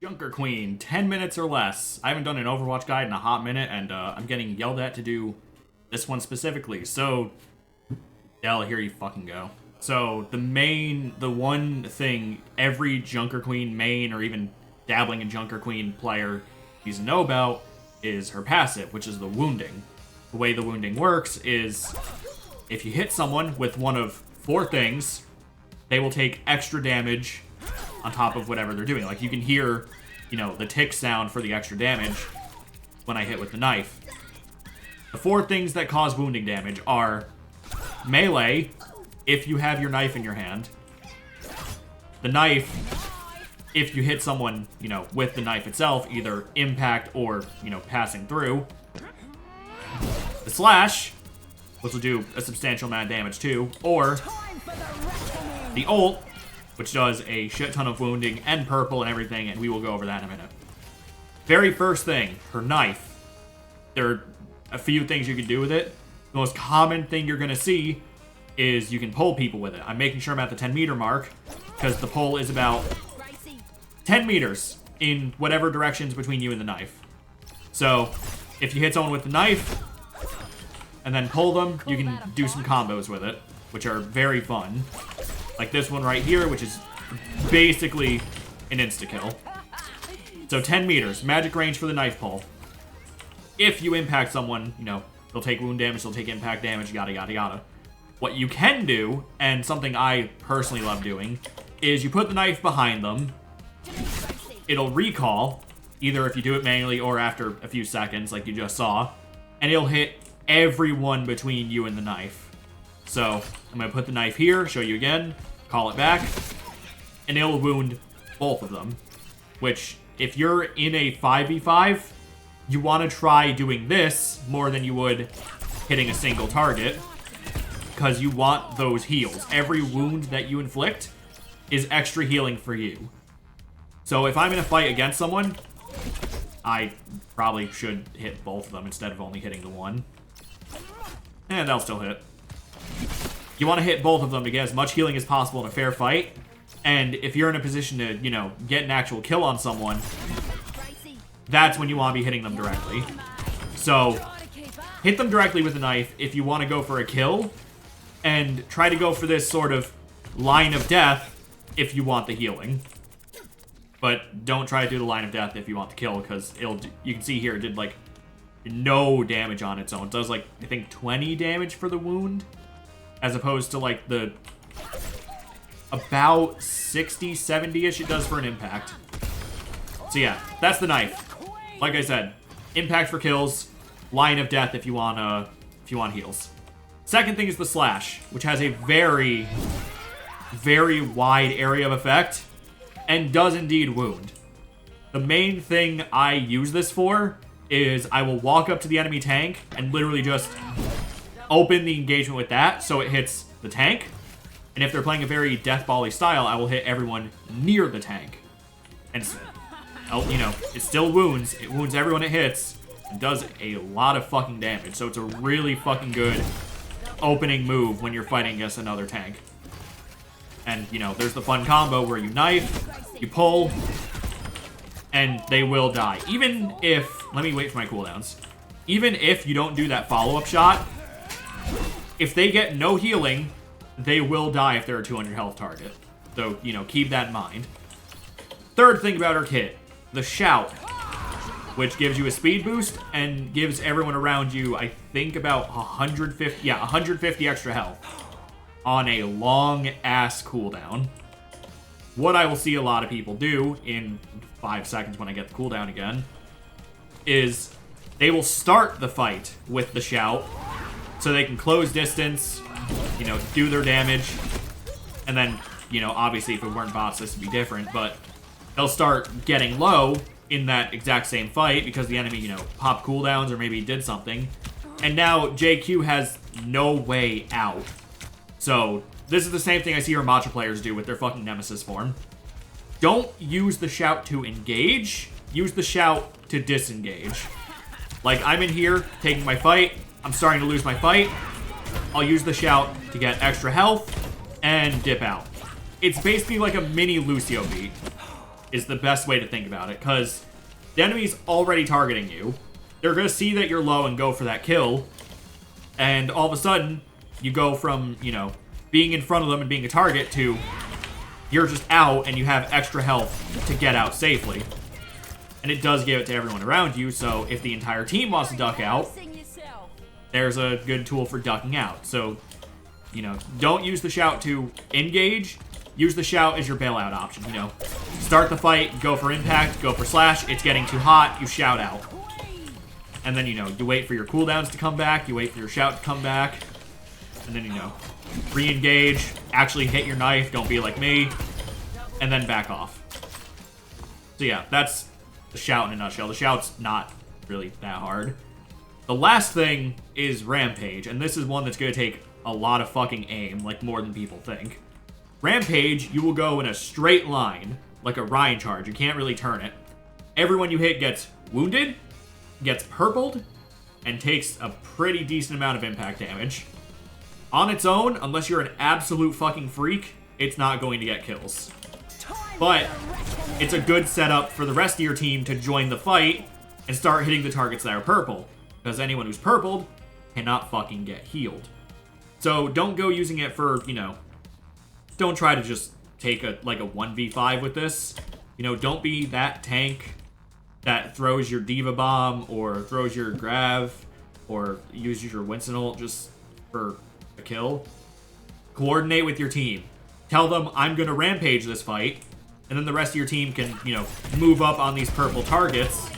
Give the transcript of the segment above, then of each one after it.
Junker Queen, 10 minutes or less. I haven't done an Overwatch guide in a hot minute, and I'm getting yelled at to do this one specifically. So, Dell, here you fucking go. So, the one thing every Junker Queen main, or even dabbling in Junker Queen player needs to know about is her passive, which is the wounding. The way the wounding works is, if you hit someone with one of 4 things, they will take extra damage on top of whatever they're doing. Like, you can hear, the tick sound for the extra damage when I hit with the knife. The 4 things that cause wounding damage are melee, if you have your knife in your hand. The knife, if you hit someone, with the knife itself, either impact or, passing through. The slash, which will do a substantial amount of damage too, or the ult, which does a shit ton of wounding and purple and everything, and we will go over that in a minute. Very first thing, her knife. There are a few things you can do with it. The most common thing you're going to see is you can pull people with it. I'm making sure I'm at the 10 meter mark, because the pull is about 10 meters in whatever directions between you and the knife. So, if you hit someone with the knife, and then pull them, you can do some combos with it, which are very fun. Like this one right here, which is basically an insta-kill. So 10 meters, magic range for the knife pull. If you impact someone, they'll take wound damage, they'll take impact damage, yada yada yada. What you can do, and something I personally love doing, is you put the knife behind them. It'll recall, either if you do it manually or after a few seconds, like you just saw, and it'll hit everyone between you and the knife. So, I'm going to put the knife here, show you again, call it back, and it'll wound both of them. Which, if you're in a 5v5, you want to try doing this more than you would hitting a single target, because you want those heals. Every wound that you inflict is extra healing for you. So if I'm in a fight against someone, I probably should hit both of them instead of only hitting the one. And they'll still hit. You want to hit both of them to get as much healing as possible in a fair fight. And if you're in a position to, get an actual kill on someone, that's when you want to be hitting them directly. So, hit them directly with a knife if you want to go for a kill. And try to go for this sort of line of death if you want the healing. But don't try to do the line of death if you want the kill, because you can see here it did, no damage on its own. It does, I think 20 damage for the wound, as opposed to, the about 60, 70-ish it does for an impact. So yeah, that's the knife. Like I said, impact for kills, line of death if you want heals. Second thing is the slash, which has a very, very wide area of effect, and does indeed wound. The main thing I use this for is I will walk up to the enemy tank and literally just open the engagement with that so it hits the tank. And if they're playing a very Death Volley style, I will hit everyone near the tank. And, it still wounds. It wounds everyone it hits. It does a lot of fucking damage. So it's a really fucking good opening move when you're fighting against another tank. And, there's the fun combo where you knife, you pull, and they will die. Even if... Let me wait for my cooldowns. Even if you don't do that follow-up shot, if they get no healing, they will die if they're a 200 health target. So, keep that in mind. Third thing about her kit, the shout, which gives you a speed boost and gives everyone around you, I think, about 150 extra health on a long-ass cooldown. What I will see a lot of people do in 5 seconds when I get the cooldown again is they will start the fight with the shout so they can close distance, do their damage, and then, obviously if it weren't bots this would be different, but they'll start getting low in that exact same fight because the enemy, popped cooldowns or maybe did something, and now JQ has no way out. So, this is the same thing I see our matcha players do with their fucking Nemesis form. Don't use the shout to engage, use the shout to disengage. Like, I'm in here, taking my fight, I'm starting to lose my fight, I'll use the shout to get extra health, and dip out. It's basically like a mini Lucio beat. is the best way to think about it, because the enemy's already targeting you. They're going to see that you're low and go for that kill, and all of a sudden, you go from, you know, being in front of them and being a target to you're just out and you have extra health to get out safely. And it does give it to everyone around you, so if the entire team wants to duck out, there's a good tool for ducking out. So, you know, don't use the shout to engage. Use the shout as your bailout option, you know. Start the fight, go for impact, go for slash. It's getting too hot, you shout out. And then, you know, you wait for your cooldowns to come back, you wait for your shout to come back. And then, you know, re-engage, actually hit your knife, don't be like me. And then back off. So yeah, that's the shout in a nutshell. The shout's not really that hard. The last thing is Rampage, and this is one that's going to take a lot of fucking aim, like more than people think. Rampage, you will go in a straight line, like a Ryan charge. You can't really turn it. Everyone you hit gets wounded, gets purpled, and takes a pretty decent amount of impact damage. On its own, unless you're an absolute fucking freak, it's not going to get kills. But it's a good setup for the rest of your team to join the fight and start hitting the targets that are purple. Because anyone who's purpled cannot fucking get healed. So don't go using it for, you know, don't try to just take a 1v5 with this. You know, don't be that tank that throws your Diva Bomb or throws your Grav or uses your Winston ult just for a kill. Coordinate with your team. Tell them, I'm going to Rampage this fight, and then the rest of your team can, you know, move up on these purple targets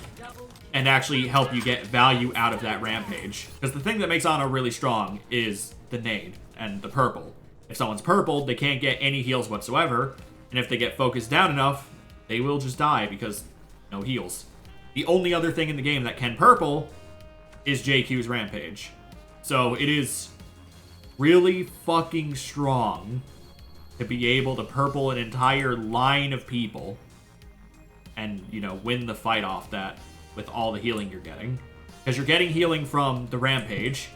and actually help you get value out of that Rampage. Because the thing that makes Ana really strong is the nade and the purple. If someone's purpled, they can't get any heals whatsoever, and if they get focused down enough, they will just die because no heals. The only other thing in the game that can purple is JQ's Rampage. So it is really fucking strong to be able to purple an entire line of people and, you know, win the fight off that with all the healing you're getting. Because you're getting healing from the Rampage.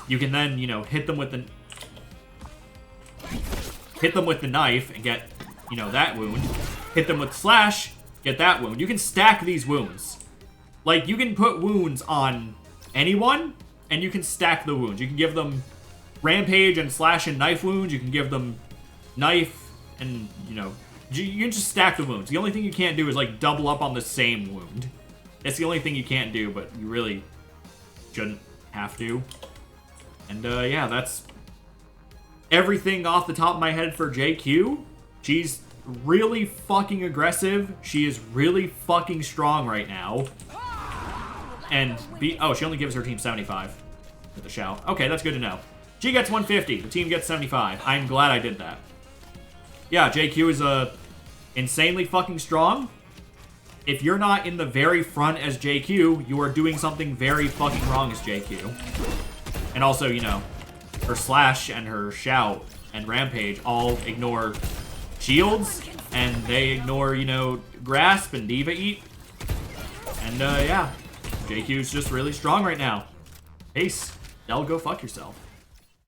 You can then, you know, hit them with the knife and get, you know, that wound. Hit them with slash, get that wound. You can stack these wounds. Like, you can put wounds on anyone, and you can stack the wounds. You can give them Rampage and slash and knife wounds. You can give them knife and, you know, you can just stack the wounds. The only thing you can't do is, like, double up on the same wound. It's the only thing you can't do, but you really shouldn't have to. And, yeah, that's everything off the top of my head for JQ. She's really fucking aggressive. She is really fucking strong right now. And oh, she only gives her team 75 with the shout. Okay, that's good to know. She gets 150. The team gets 75. I'm glad I did that. Yeah, JQ is insanely fucking strong. If you're not in the very front as JQ, you are doing something very fucking wrong as JQ. And also, you know, her slash and her shout and Rampage all ignore shields, and they ignore, you know, grasp and diva eat. And yeah, JQ's just really strong right now. Ace, Del, go fuck yourself.